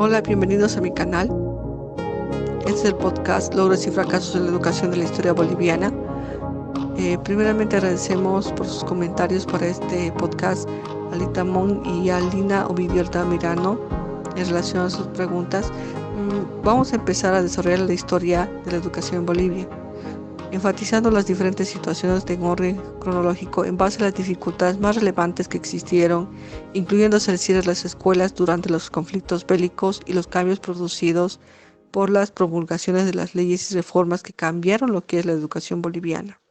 Hola, bienvenidos a mi canal. Este es el podcast Logros y Fracasos en la Educación de la Historia Boliviana. Primeramente agradecemos por sus comentarios para este podcast a Lita Mon y a Lina Ovidio Altamirano en relación a sus preguntas. Vamos a empezar a desarrollar la historia de la educación en Bolivia, enfatizando las diferentes situaciones de orden cronológico en base a las dificultades más relevantes que existieron, incluyéndose el cierre de las escuelas durante los conflictos bélicos y los cambios producidos por las promulgaciones de las leyes y reformas que cambiaron lo que es la educación boliviana.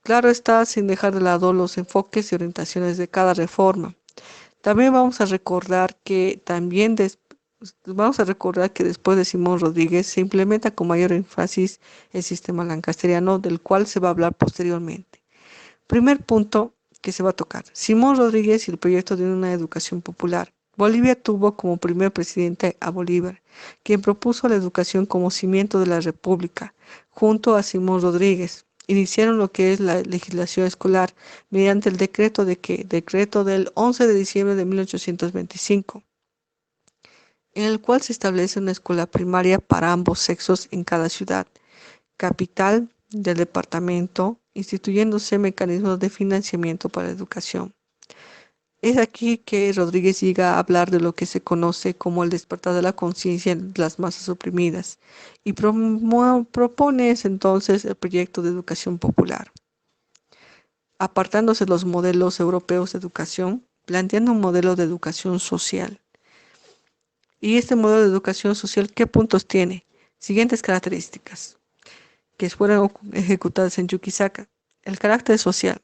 Claro está, sin dejar de lado los enfoques y orientaciones de cada reforma. También vamos a recordar que después de Simón Rodríguez se implementa con mayor énfasis el sistema lancasteriano, del cual se va a hablar posteriormente. Primer punto que se va a tocar: Simón Rodríguez y el proyecto de una educación popular. Bolivia tuvo como primer presidente a Bolívar, quien propuso la educación como cimiento de la República. Junto a Simón Rodríguez iniciaron lo que es la legislación escolar mediante el decreto del 11 de diciembre de 1825, en el cual se establece una escuela primaria para ambos sexos en cada ciudad, capital del departamento, instituyéndose mecanismos de financiamiento para la educación. Es aquí que Rodríguez llega a hablar de lo que se conoce como el despertar de la conciencia de las masas oprimidas y propone entonces el proyecto de educación popular, apartándose de los modelos europeos de educación, planteando un modelo de educación social. Y este modelo de educación social, ¿qué puntos tiene? Siguientes características que fueron ejecutadas en Chuquisaca. El carácter social.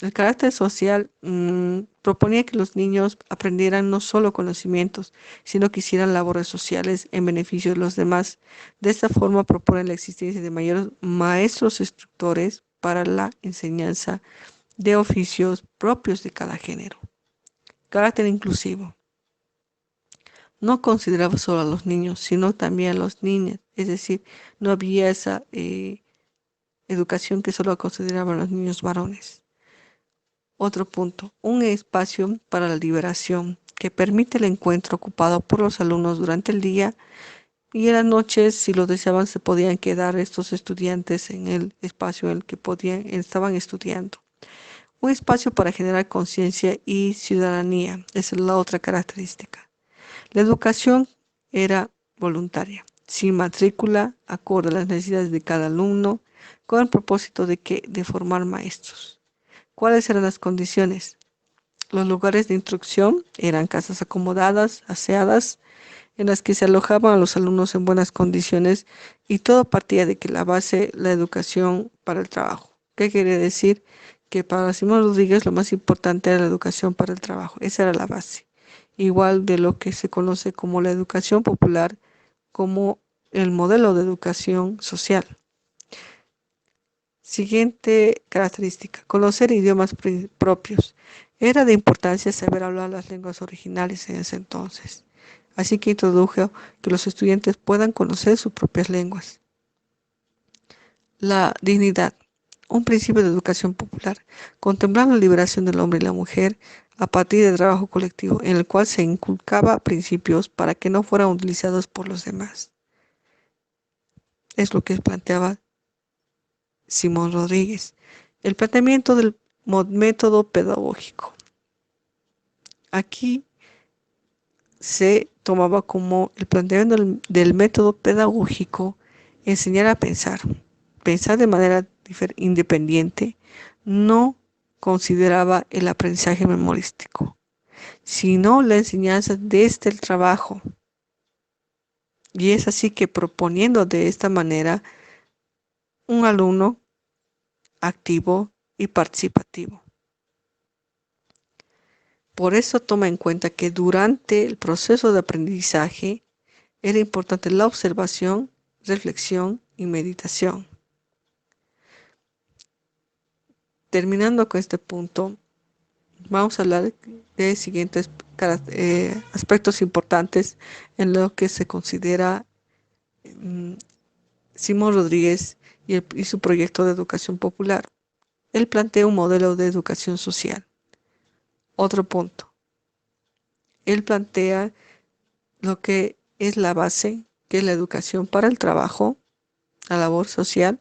El carácter social proponía que los niños aprendieran no solo conocimientos, sino que hicieran labores sociales en beneficio de los demás. De esta forma propone la existencia de mayores maestros instructores para la enseñanza de oficios propios de cada género. Carácter inclusivo. No consideraba solo a los niños, sino también a las niñas. Es decir, no había esa educación que solo consideraban los niños varones. Otro punto: un espacio para la liberación que permite el encuentro ocupado por los alumnos durante el día, y en las noches, si lo deseaban, se podían quedar estos estudiantes en el espacio en el que estaban estudiando. Un espacio para generar conciencia y ciudadanía, esa es la otra característica. La educación era voluntaria, sin matrícula, acorde a las necesidades de cada alumno, con el propósito de formar maestros. ¿Cuáles eran las condiciones? Los lugares de instrucción eran casas acomodadas, aseadas, en las que se alojaban a los alumnos en buenas condiciones, y todo partía de que la educación para el trabajo. ¿Qué quiere decir? Que para Simón Rodríguez lo más importante era la educación para el trabajo. Esa era la base. Igual de lo que se conoce como la educación popular, como el modelo de educación social. Siguiente característica: conocer idiomas propios. Era de importancia saber hablar las lenguas originales en ese entonces, así que introdujo que los estudiantes puedan conocer sus propias lenguas. La dignidad, un principio de educación popular, contemplando la liberación del hombre y la mujer a partir del trabajo colectivo, en el cual se inculcaba principios para que no fueran utilizados por los demás. Es lo que planteaba Simón Rodríguez. El planteamiento del método pedagógico. Aquí se tomaba como el planteamiento del método pedagógico enseñar a pensar de manera independiente. No consideraba el aprendizaje memorístico, sino la enseñanza desde el trabajo. Y es así que, proponiendo de esta manera un alumno activo y participativo. Por eso toma en cuenta que durante el proceso de aprendizaje era importante la observación, reflexión y meditación. Terminando con este punto, vamos a hablar de siguientes aspectos importantes en lo que se considera Simón Rodríguez y su proyecto de educación popular. Él plantea un modelo de educación social. Otro punto: Él plantea lo que es la base, que es la educación para el trabajo, la labor social,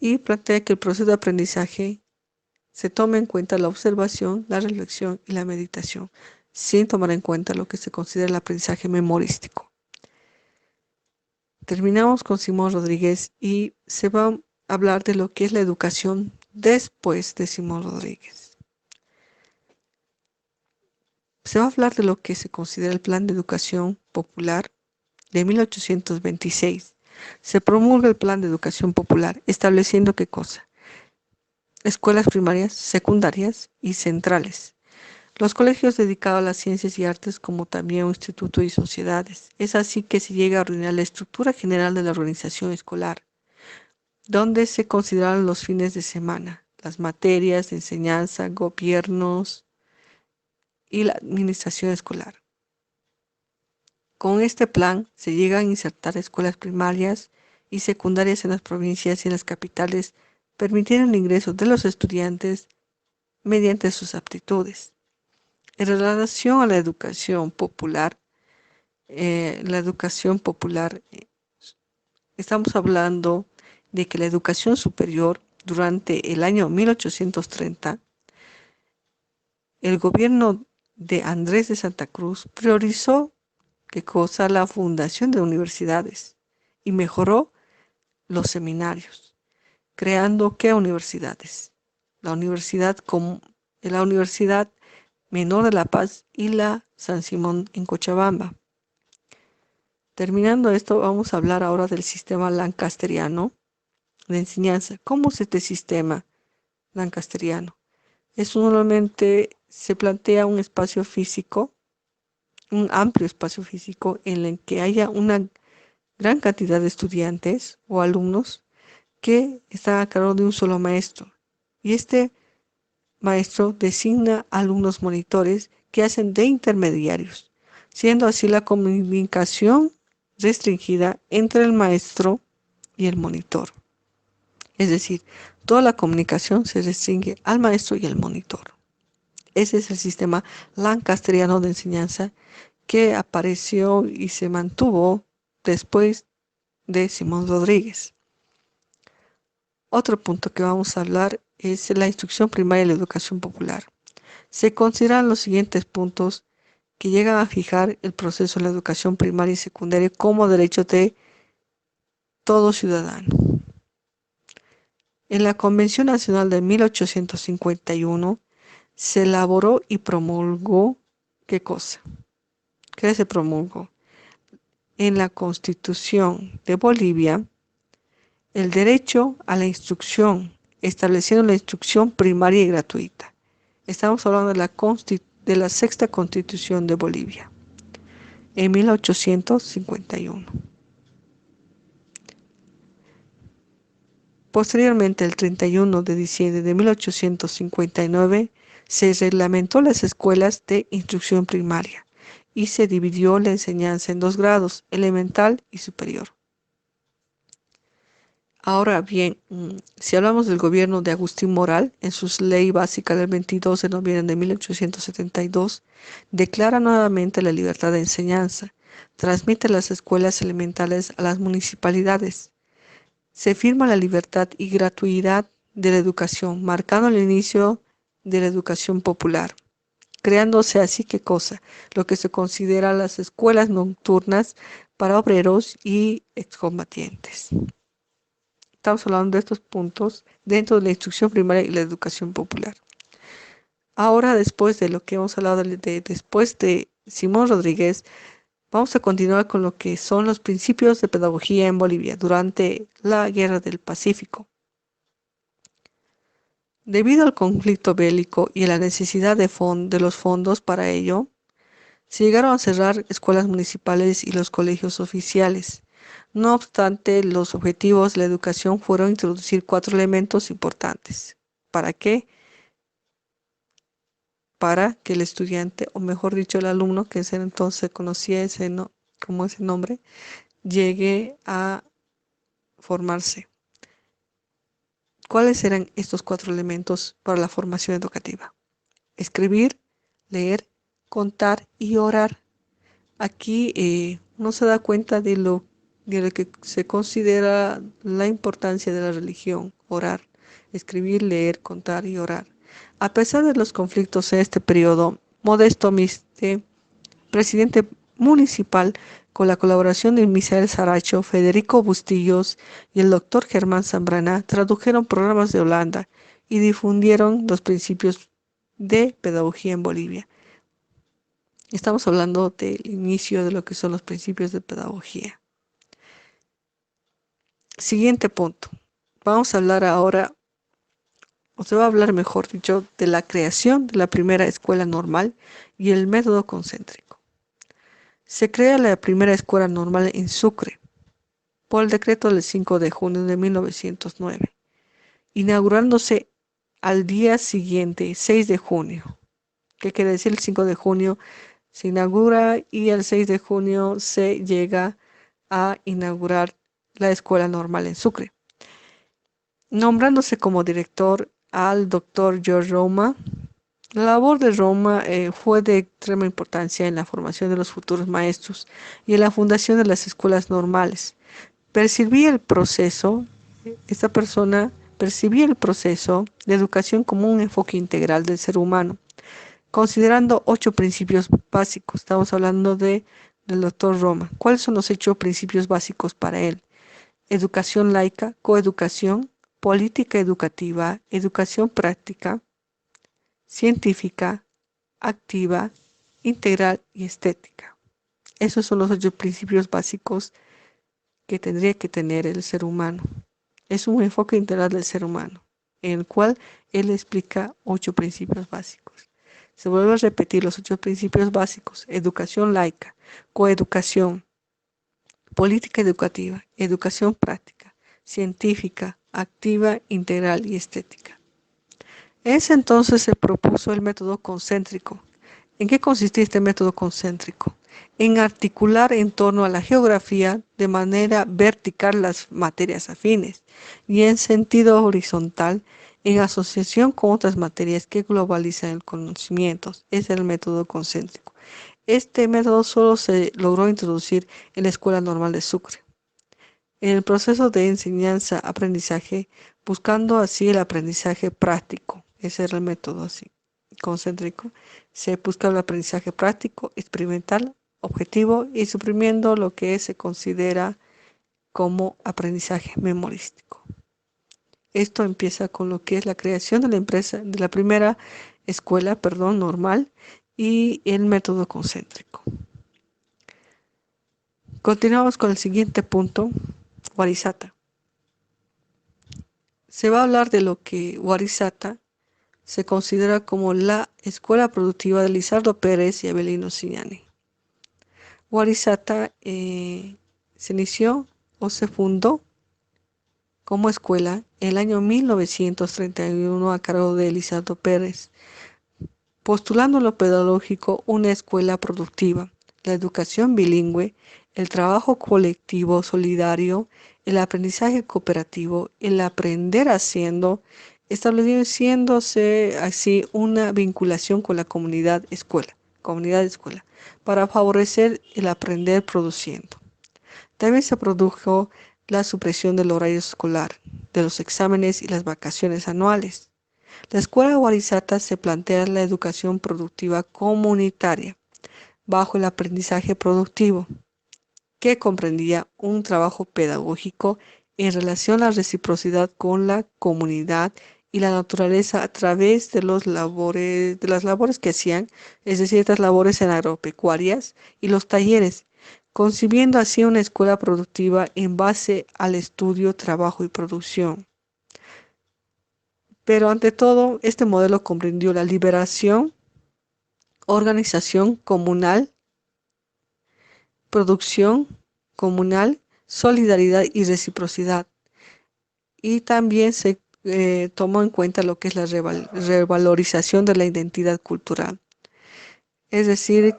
y plantea que el proceso de aprendizaje se tome en cuenta la observación, la reflexión y la meditación, sin tomar en cuenta lo que se considera el aprendizaje memorístico. Terminamos con Simón Rodríguez y se va a hablar de lo que es la educación después de Simón Rodríguez. Se va a hablar de lo que se considera el Plan de Educación Popular de 1826. Se promulga el Plan de Educación Popular, estableciendo qué cosa: escuelas primarias, secundarias y centrales. Los colegios dedicados a las ciencias y artes, como también un instituto y sociedades. Es así que se llega a ordenar la estructura general de la organización escolar, donde se consideran los fines de semana, las materias de enseñanza, gobiernos y la administración escolar. Con este plan se llegan a insertar escuelas primarias y secundarias en las provincias y en las capitales, permitiendo el ingreso de los estudiantes mediante sus aptitudes. En relación a la educación popular, estamos hablando de que la educación superior durante el año 1830, el gobierno de Andrés de Santa Cruz priorizó ¿qué cosa? La fundación de universidades y mejoró los seminarios, creando ¿qué universidades? La Universidad Menor de La Paz y la San Simón en Cochabamba. Terminando esto, vamos a hablar ahora del sistema lancasteriano de enseñanza. ¿Cómo es este sistema lancasteriano? Normalmente se plantea un espacio físico, un amplio espacio físico en el que haya una gran cantidad de estudiantes o alumnos que están a cargo de un solo maestro. Y este maestro designa alumnos monitores que hacen de intermediarios, siendo así la comunicación restringida entre el maestro y el monitor. Es decir, toda la comunicación se restringe al maestro y al monitor. Ese es el sistema lancasteriano de enseñanza que apareció y se mantuvo después de Simón Rodríguez. Otro punto que vamos a hablar es la instrucción primaria y la educación popular. Se consideran los siguientes puntos que llegan a fijar el proceso de la educación primaria y secundaria como derecho de todo ciudadano. En la Convención Nacional de 1851 se elaboró y promulgó ¿qué cosa? ¿Qué se promulgó? En la Constitución de Bolivia, el derecho a la instrucción, estableciendo la instrucción primaria y gratuita. Estamos hablando de la Sexta Constitución de Bolivia, en 1851. Posteriormente, el 31 de diciembre de 1859, se reglamentó las escuelas de instrucción primaria y se dividió la enseñanza en 2 grados, elemental y superior. Ahora bien, si hablamos del gobierno de Agustín Moral, en su ley básica del 22 de noviembre de 1872, declara nuevamente la libertad de enseñanza, transmite las escuelas elementales a las municipalidades, se firma la libertad y gratuidad de la educación, marcando el inicio de la educación popular, creándose así ¿qué cosa? Lo que se considera las escuelas nocturnas para obreros y excombatientes. Estamos hablando de estos puntos dentro de la instrucción primaria y la educación popular. Ahora, después de lo que hemos hablado después de Simón Rodríguez, vamos a continuar con lo que son los principios de pedagogía en Bolivia durante la Guerra del Pacífico. Debido al conflicto bélico y a la necesidad de los fondos para ello, se llegaron a cerrar escuelas municipales y los colegios oficiales. No obstante, los objetivos de la educación fueron introducir 4 elementos importantes. ¿Para qué? Para que el estudiante, o mejor dicho, el alumno, que en ese entonces se conocía como ese nombre, llegue a formarse. ¿Cuáles eran estos 4 elementos para la formación educativa? Escribir, leer, contar y orar. Aquí uno se da cuenta de lo que se considera la importancia de la religión, orar, escribir, leer, contar y orar. A pesar de los conflictos en este periodo, Modesto Miste, presidente municipal, con la colaboración de Misael Saracho, Federico Bustillos y el doctor Germán Zambrana, tradujeron programas de Holanda y difundieron los principios de pedagogía en Bolivia. Estamos hablando del inicio de lo que son los principios de pedagogía. Siguiente punto. Vamos a hablar ahora, o se va a hablar mejor dicho, de la creación de la primera escuela normal y el método concéntrico. Se crea la primera escuela normal en Sucre por el decreto del 5 de junio de 1909, inaugurándose al día siguiente, 6 de junio. ¿Qué quiere decir? El 5 de junio se inaugura y el 6 de junio se llega a inaugurar la escuela normal en Sucre, nombrándose como director al doctor George Roma. La labor de Roma fue de extrema importancia en la formación de los futuros maestros y en la fundación de las escuelas normales. Esta persona percibía el proceso de educación como un enfoque integral del ser humano, considerando 8 principios básicos. Estamos hablando del doctor Roma. ¿Cuáles son los 8 principios básicos para él? Educación laica, coeducación, política educativa, educación práctica, científica, activa, integral y estética. Esos son los 8 principios básicos que tendría que tener el ser humano. Es un enfoque integral del ser humano, en el cual él explica 8 principios básicos. Se vuelve a repetir los 8 principios básicos: educación laica, coeducación, política educativa, educación práctica, científica, activa, integral y estética. Ese entonces se propuso el método concéntrico. ¿En qué consistía este método concéntrico? En articular en torno a la geografía de manera vertical las materias afines y en sentido horizontal en asociación con otras materias que globalizan el conocimiento. Ese es el método concéntrico. Este método solo se logró introducir en la Escuela Normal de Sucre, en el proceso de enseñanza-aprendizaje, buscando así el aprendizaje práctico. Ese era el método así, concéntrico. Se busca el aprendizaje práctico, experimental, objetivo y suprimiendo lo que se considera como aprendizaje memorístico. Esto empieza con lo que es la creación de la primera escuela, normal, y el método concéntrico. Continuamos con el siguiente punto, Warisata. Se va a hablar de lo que Warisata se considera como la escuela productiva de Lizardo Pérez y Avelino Signani. Warisata se inició o se fundó como escuela en el año 1931 a cargo de Lizardo Pérez, postulando lo pedagógico una escuela productiva, la educación bilingüe, el trabajo colectivo solidario, el aprendizaje cooperativo, el aprender haciendo, estableciéndose así una vinculación con la comunidad escuela, para favorecer el aprender produciendo. También se produjo la supresión del horario escolar, de los exámenes y las vacaciones anuales. La escuela Warisata se plantea la educación productiva comunitaria, bajo el aprendizaje productivo, que comprendía un trabajo pedagógico en relación a la reciprocidad con la comunidad y la naturaleza a través de las labores que hacían, es decir, estas labores en agropecuarias y los talleres, concibiendo así una escuela productiva en base al estudio, trabajo y producción. Pero ante todo, este modelo comprendió la liberación, organización comunal, producción comunal, solidaridad y reciprocidad. Y también se tomó en cuenta lo que es la revalorización de la identidad cultural. Es decir,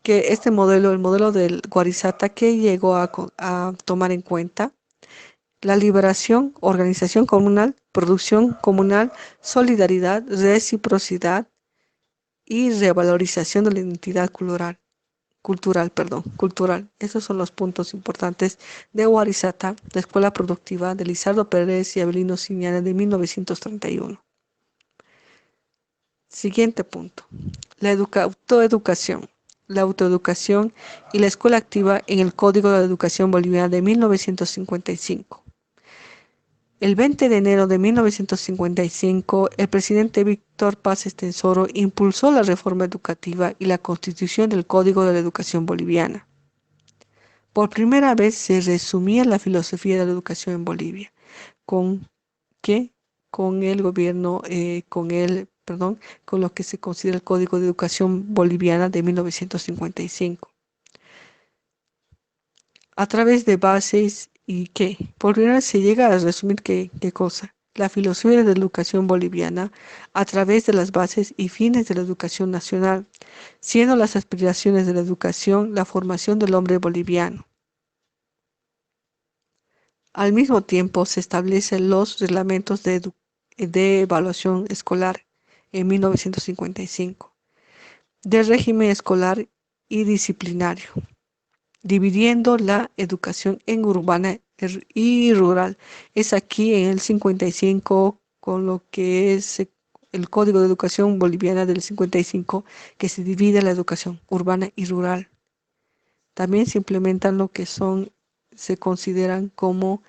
que este modelo, el modelo del Warisata, que llegó a tomar en cuenta la liberación, organización comunal, producción comunal, solidaridad, reciprocidad y revalorización de la identidad cultural. Esos son los puntos importantes de Warisata, la escuela productiva de Lizardo Pérez y Avelino Siniana de 1931. Siguiente punto. La autoeducación. La autoeducación y la escuela activa en el Código de la Educación Boliviana de 1955. El 20 de enero de 1955, el presidente Víctor Paz Estenssoro impulsó la reforma educativa y la constitución del Código de la Educación Boliviana. Por primera vez se resumía la filosofía de la educación en Bolivia, con el gobierno, con lo que se considera el Código de Educación Boliviana de 1955. A través de bases y por primera vez se llega a resumir qué cosa. La filosofía de la educación boliviana a través de las bases y fines de la educación nacional, siendo las aspiraciones de la educación la formación del hombre boliviano. Al mismo tiempo se establecen los reglamentos de evaluación escolar en 1955, de régimen escolar y disciplinario, dividiendo la educación en urbana y rural. Es aquí en el 55 con lo que es el Código de Educación Boliviana del 55 que se divide la educación urbana y rural. También se implementan lo que se consideran como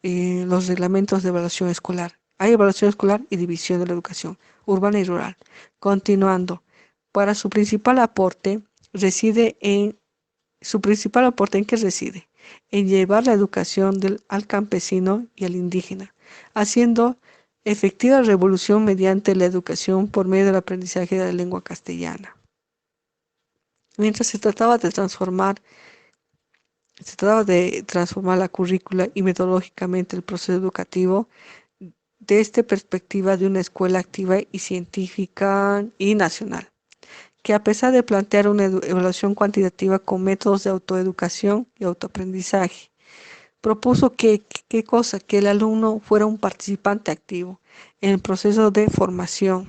los reglamentos de evaluación escolar. Hay evaluación escolar y división de la educación urbana y rural. Continuando, para su principal aporte ¿en qué reside? En llevar la educación al campesino y al indígena, haciendo efectiva revolución mediante la educación por medio del aprendizaje de la lengua castellana. Mientras se trataba de transformar la currícula y metodológicamente el proceso educativo desde perspectiva de una escuela activa y científica y nacional, que a pesar de plantear una evaluación cuantitativa con métodos de autoeducación y autoaprendizaje, propuso que el alumno fuera un participante activo en el proceso de formación.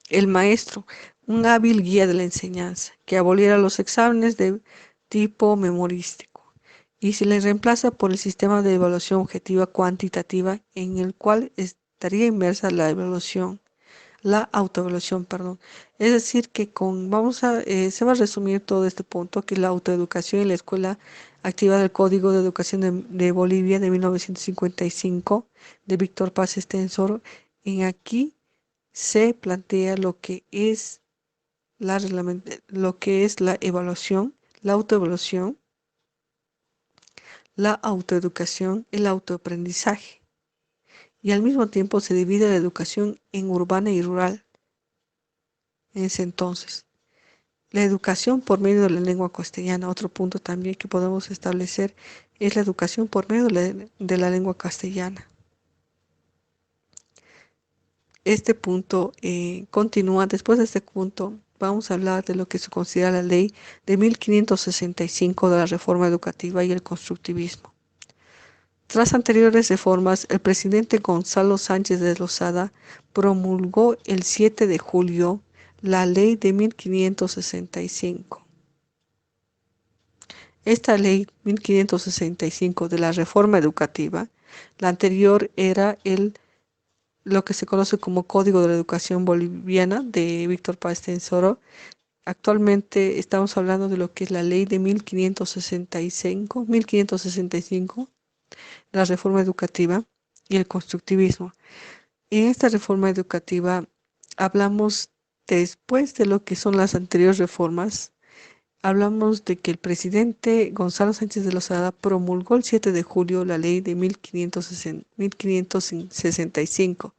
El maestro, un hábil guía de la enseñanza, que aboliera los exámenes de tipo memorístico y se les reemplaza por el sistema de evaluación objetiva cuantitativa en el cual estaría inmersa la autoevaluación. Es decir, que se va a resumir todo este punto, que la autoeducación y la escuela activa del Código de Educación de Bolivia de 1955 de Víctor Paz Estenssoro. En aquí se plantea lo que es la evaluación, la autoevaluación, la autoeducación, el autoaprendizaje. Y al mismo tiempo se divide la educación en urbana y rural. En ese entonces, la educación por medio de la lengua castellana, otro punto también que podemos establecer es la educación por medio de la lengua castellana. Este punto continúa. Después de este punto vamos a hablar de lo que se considera la ley de 1565 de la reforma educativa y el constructivismo. Tras anteriores reformas, el presidente Gonzalo Sánchez de Lozada promulgó el 7 de julio la ley de 1565. Esta ley 1565 de la reforma educativa, la anterior era lo que se conoce como Código de la Educación Boliviana de Víctor Paz Estenssoro. Actualmente estamos hablando de lo que es la ley de 1565, la reforma educativa y el constructivismo. En esta reforma educativa hablamos después de lo que son las anteriores reformas. Hablamos de que el presidente Gonzalo Sánchez de Lozada promulgó el 7 de julio la ley de 1565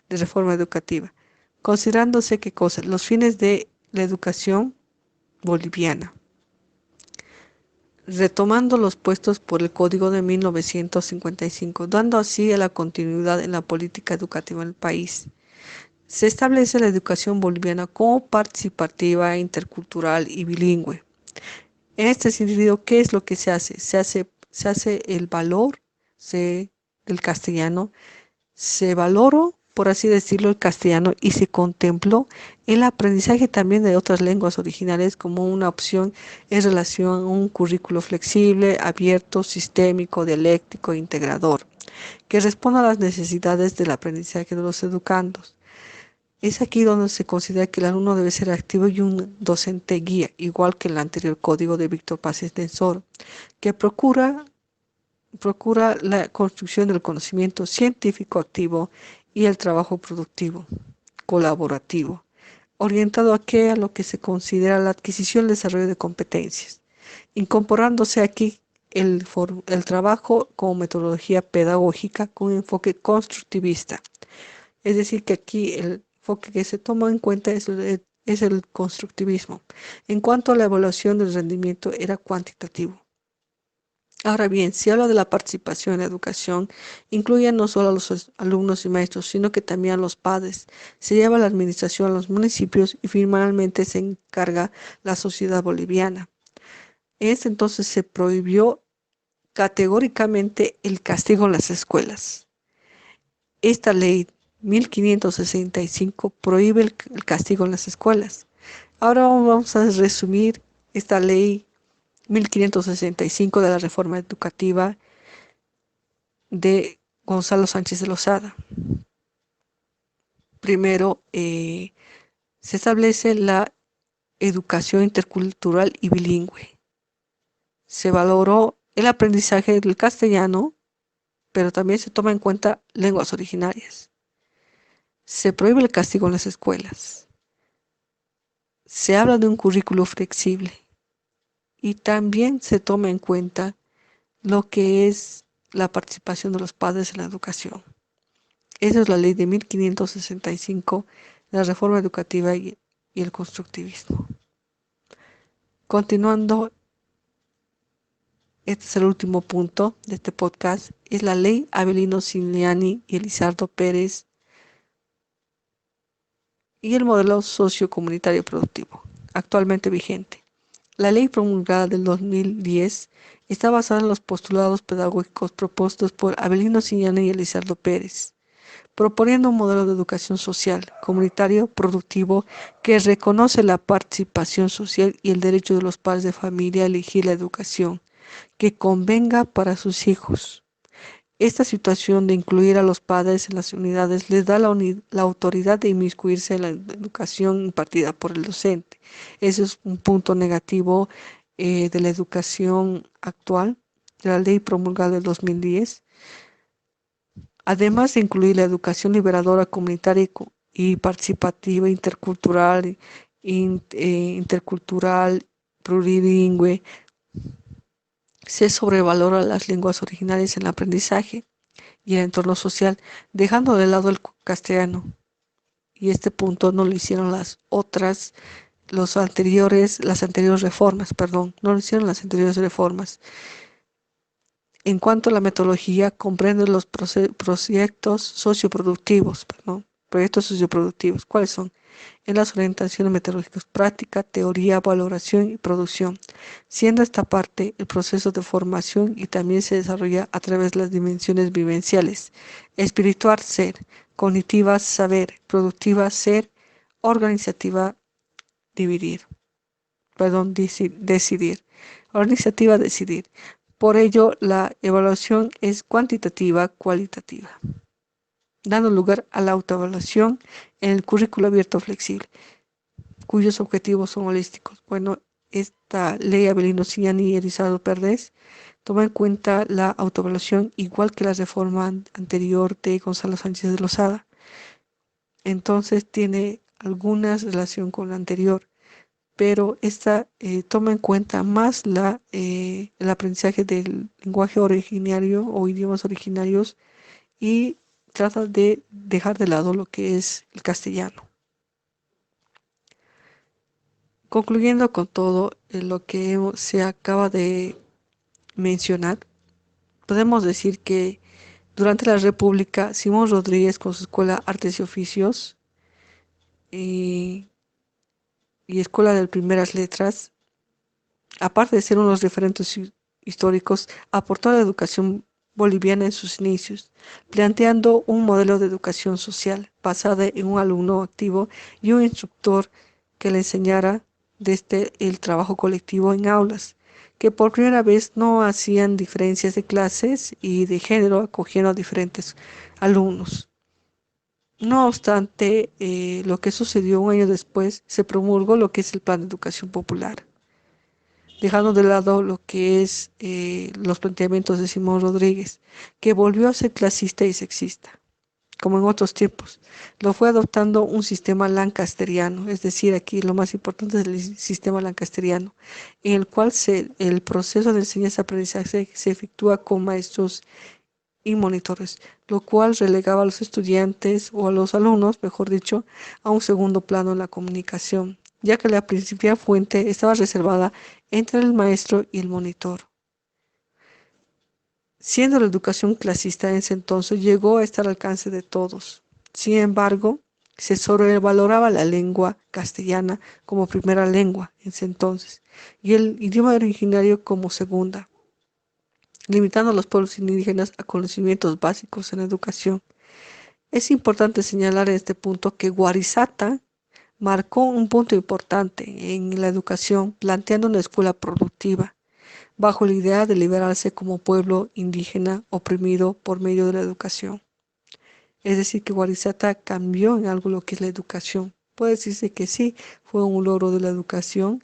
de reforma educativa, considerándose los fines de la educación boliviana, retomando los puestos por el Código de 1955, dando así a la continuidad en la política educativa del país. Se establece la educación boliviana como participativa, intercultural y bilingüe. En este sentido, ¿qué es lo que se hace? Se hace el valor del castellano, se valoró por así decirlo, el castellano y se contempló el aprendizaje también de otras lenguas originales como una opción en relación a un currículo flexible, abierto, sistémico, dialéctico e integrador, que responda a las necesidades del aprendizaje de los educandos. Es aquí donde se considera que el alumno debe ser activo y un docente guía, igual que el anterior código de Víctor Paz Estenssoro, que procura la construcción del conocimiento científico activo y el trabajo productivo, colaborativo, orientado a lo que se considera la adquisición y el desarrollo de competencias, incorporándose aquí el trabajo como metodología pedagógica con un enfoque constructivista. Es decir, que aquí el enfoque que se toma en cuenta es el constructivismo. En cuanto a la evaluación del rendimiento, era cuantitativo. Ahora bien, si habla de la participación en la educación, incluye no solo a los alumnos y maestros, sino que también a los padres. Se lleva la administración a los municipios y finalmente se encarga la sociedad boliviana. Entonces se prohibió categóricamente el castigo en las escuelas. Esta ley 1565 prohíbe el castigo en las escuelas. Ahora vamos a resumir esta ley 1565 de la reforma educativa de Gonzalo Sánchez de Lozada. Primero, se establece la educación intercultural y bilingüe. Se valoró el aprendizaje del castellano, pero también se toma en cuenta lenguas originarias. Se prohíbe el castigo en las escuelas. Se habla de un currículo flexible y también se toma en cuenta lo que es la participación de los padres en la educación. Esa es la ley de 1565, la reforma educativa y el constructivismo. Continuando, este es el último punto de este podcast, es la ley Avelino Cigliani y Elizardo Pérez y el modelo sociocomunitario productivo, actualmente vigente. La ley promulgada del 2010 está basada en los postulados pedagógicos propuestos por Avelino Cigliani y Elizardo Pérez, proponiendo un modelo de educación social, comunitario, productivo, que reconoce la participación social y el derecho de los padres de familia a elegir la educación que convenga para sus hijos. Esta situación de incluir a los padres en las unidades les da la autoridad de inmiscuirse en la educación impartida por el docente. Ese es un punto negativo de la educación actual, de la ley promulgada del 2010. Además de incluir la educación liberadora, comunitaria y participativa, intercultural, plurilingüe, se sobrevalora las lenguas originales en el aprendizaje y el entorno social, dejando de lado el castellano. Y este punto no lo hicieron las anteriores reformas, no lo hicieron las anteriores reformas. En cuanto a la metodología, comprende los proyectos socioproductivos. ¿Cuáles son? En las orientaciones metodológicas: práctica, teoría, valoración y producción, siendo esta parte el proceso de formación y también se desarrolla a través de las dimensiones vivenciales: espiritual, ser; cognitiva, saber; productiva, ser; organizativa, decidir. Organizativa, decidir. Por ello, la evaluación es cuantitativa, cualitativa, dando lugar a la autoevaluación en el currículo abierto flexible, cuyos objetivos son holísticos. Bueno, esta ley Avelino Cigliani y Elizardo Pérez toma en cuenta la autoevaluación igual que la reforma anterior de Gonzalo Sánchez de Lozada. Entonces tiene alguna relación con la anterior, pero esta toma en cuenta más el aprendizaje del lenguaje originario o idiomas originarios y trata de dejar de lado lo que es el castellano. Concluyendo con todo lo que se acaba de mencionar, podemos decir que durante la República, Simón Rodríguez con su escuela Artes y Oficios y Escuela de Primeras Letras, aparte de ser unos referentes históricos, aportó a la educación boliviana en sus inicios, planteando un modelo de educación social basada en un alumno activo y un instructor que le enseñara desde el trabajo colectivo en aulas, que por primera vez no hacían diferencias de clases y de género, acogiendo a diferentes alumnos. No obstante, lo que sucedió un año después, se promulgó lo que es el Plan de Educación Popular, dejando de lado lo que es los planteamientos de Simón Rodríguez, que volvió a ser clasista y sexista, como en otros tiempos. Lo fue adoptando un sistema lancasteriano, es decir, aquí lo más importante es el sistema lancasteriano, en el cual el proceso de enseñanza-aprendizaje se efectúa con maestros y monitores, lo cual relegaba a los estudiantes o a los alumnos, mejor dicho, a un segundo plano en la comunicación, ya que la principal fuente estaba reservada entre el maestro y el monitor. Siendo la educación clasista en ese entonces, llegó a estar al alcance de todos. Sin embargo, se sobrevaloraba la lengua castellana como primera lengua en ese entonces y el idioma originario como segunda, limitando a los pueblos indígenas a conocimientos básicos en educación. Es importante señalar en este punto que Guarizata marcó un punto importante en la educación, planteando una escuela productiva, bajo la idea de liberarse como pueblo indígena oprimido por medio de la educación. Es decir, que Guarizata cambió en algo lo que es la educación. Puede decirse que sí, fue un logro de la educación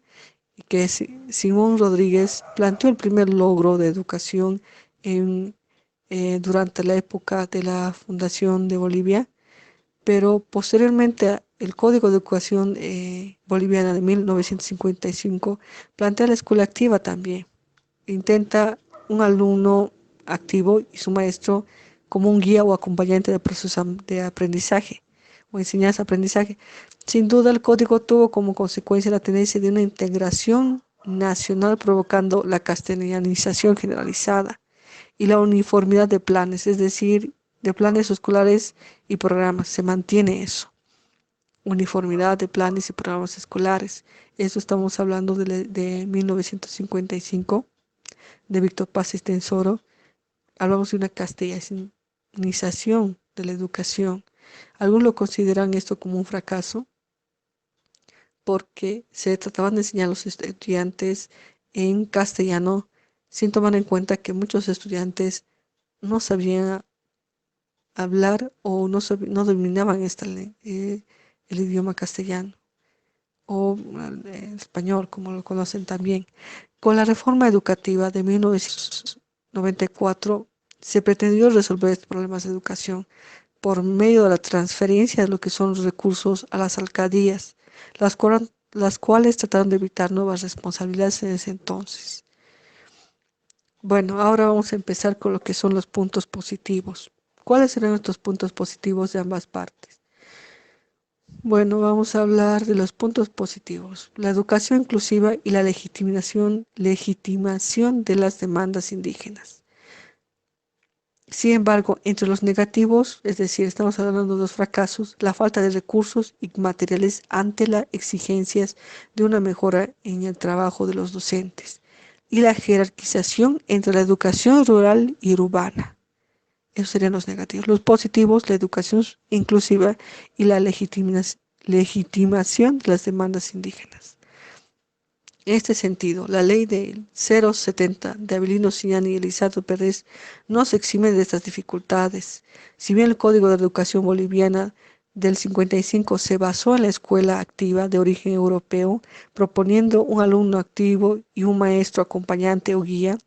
y que Simón Rodríguez planteó el primer logro de educación en, durante la época de la fundación de Bolivia, pero posteriormente el Código de Educación Boliviana de 1955 plantea la escuela activa también. Intenta un alumno activo y su maestro como un guía o acompañante del proceso de aprendizaje o enseñanza-aprendizaje. Sin duda, el código tuvo como consecuencia la tendencia de una integración nacional, provocando la castellanización generalizada y la uniformidad de planes, es decir, de planes escolares y programas. Se mantiene eso, uniformidad de planes y programas escolares. Eso estamos hablando de 1955, de Víctor Paz Estenssoro. Hablamos de una castellanización de la educación. Algunos lo consideran esto como un fracaso porque se trataban de enseñar a los estudiantes en castellano sin tomar en cuenta que muchos estudiantes no sabían hablar o no dominaban el idioma castellano o el español, como lo conocen también. Con la reforma educativa de 1994 se pretendió resolver estos problemas de educación por medio de la transferencia de lo que son los recursos a las alcaldías, las cuales trataron de evitar nuevas responsabilidades en ese entonces. Bueno, ahora vamos a empezar con lo que son los puntos positivos. ¿Cuáles serán estos puntos positivos de ambas partes? Bueno, vamos a hablar de los puntos positivos. La educación inclusiva y la legitimación de las demandas indígenas. Sin embargo, entre los negativos, es decir, estamos hablando de los fracasos, la falta de recursos y materiales ante las exigencias de una mejora en el trabajo de los docentes y la jerarquización entre la educación rural y urbana. Esos serían los negativos. Los positivos, la educación inclusiva y la legitimación de las demandas indígenas. En este sentido, la ley del 070 de Avelino Ciñani y Elizardo Pérez no se exime de estas dificultades. Si bien el Código de Educación Boliviana del 55 se basó en la escuela activa de origen europeo, proponiendo un alumno activo y un maestro acompañante o guía,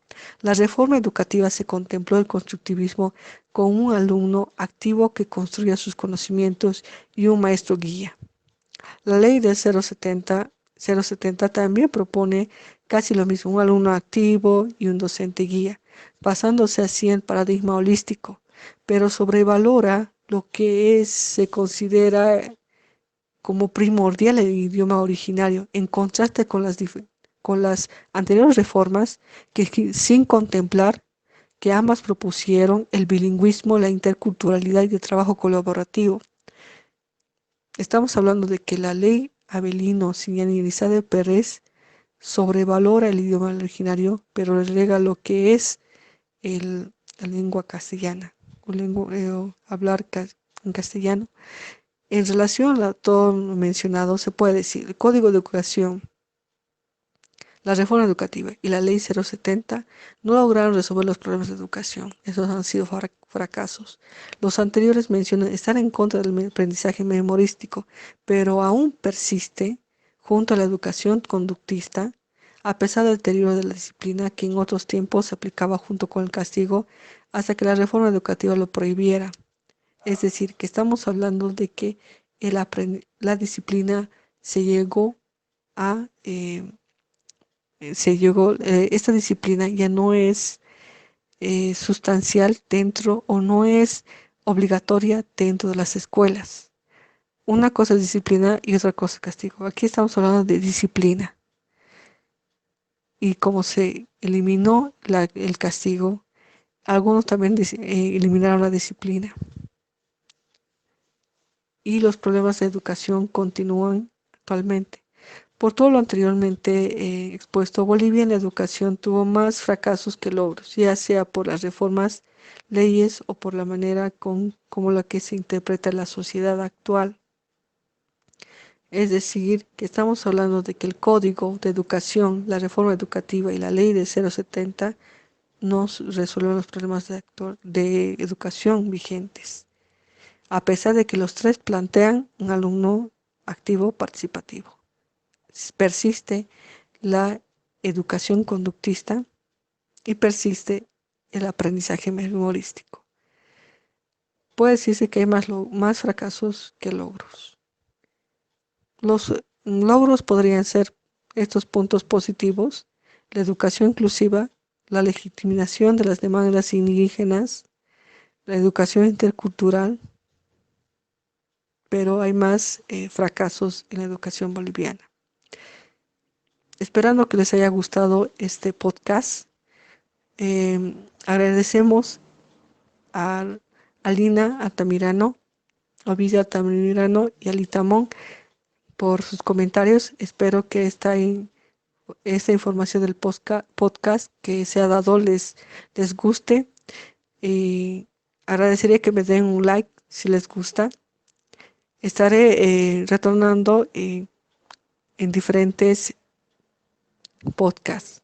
la reforma educativa se contempló el constructivismo con un alumno activo que construya sus conocimientos y un maestro guía. La ley del 070 también propone casi lo mismo, un alumno activo y un docente guía, basándose así en el paradigma holístico, pero sobrevalora lo que se considera como primordial el idioma originario, en contraste con las anteriores reformas que sin contemplar que ambas propusieron el bilingüismo, la interculturalidad y el trabajo colaborativo. Estamos hablando de que la ley Avelino Ciñani y Elizardo Pérez sobrevalora el idioma originario, pero relega lo que es la lengua castellana o hablar en castellano. En relación a todo lo mencionado, se puede decir, el Código de Educación, la reforma educativa y la Ley 070 no lograron resolver los problemas de educación. Esos han sido fracasos. Los anteriores mencionan estar en contra del aprendizaje memorístico, pero aún persiste, junto a la educación conductista, a pesar del deterioro de la disciplina que en otros tiempos se aplicaba junto con el castigo, hasta que la reforma educativa lo prohibiera. Es decir, que estamos hablando de que la disciplina se llegó a... esta disciplina ya no es sustancial dentro o no es obligatoria dentro de las escuelas. Una cosa es disciplina y otra cosa es castigo. Aquí estamos hablando de disciplina. Y como se eliminó el castigo, algunos también eliminaron la disciplina. Y los problemas de educación continúan actualmente. Por todo lo anteriormente expuesto, Bolivia en la educación tuvo más fracasos que logros, ya sea por las reformas, leyes o por la manera como la que se interpreta la sociedad actual. Es decir, que estamos hablando de que el Código de Educación, la reforma educativa y la ley de 070 nos resuelven los problemas de educación vigentes, a pesar de que los tres plantean un alumno activo participativo. Persiste la educación conductista y persiste el aprendizaje memorístico. Puede decirse que hay más fracasos que logros. Los logros podrían ser estos puntos positivos: la educación inclusiva, la legitimación de las demandas indígenas, la educación intercultural, pero hay más fracasos en la educación boliviana. Esperando que les haya gustado este podcast. Agradecemos a Alina Altamirano, Ovidio Altamirano y Alitamón por sus comentarios. Espero que esta información del podcast que se ha dado les guste. Y agradecería que me den un like si les gusta. Estaré retornando en diferentes podcasts.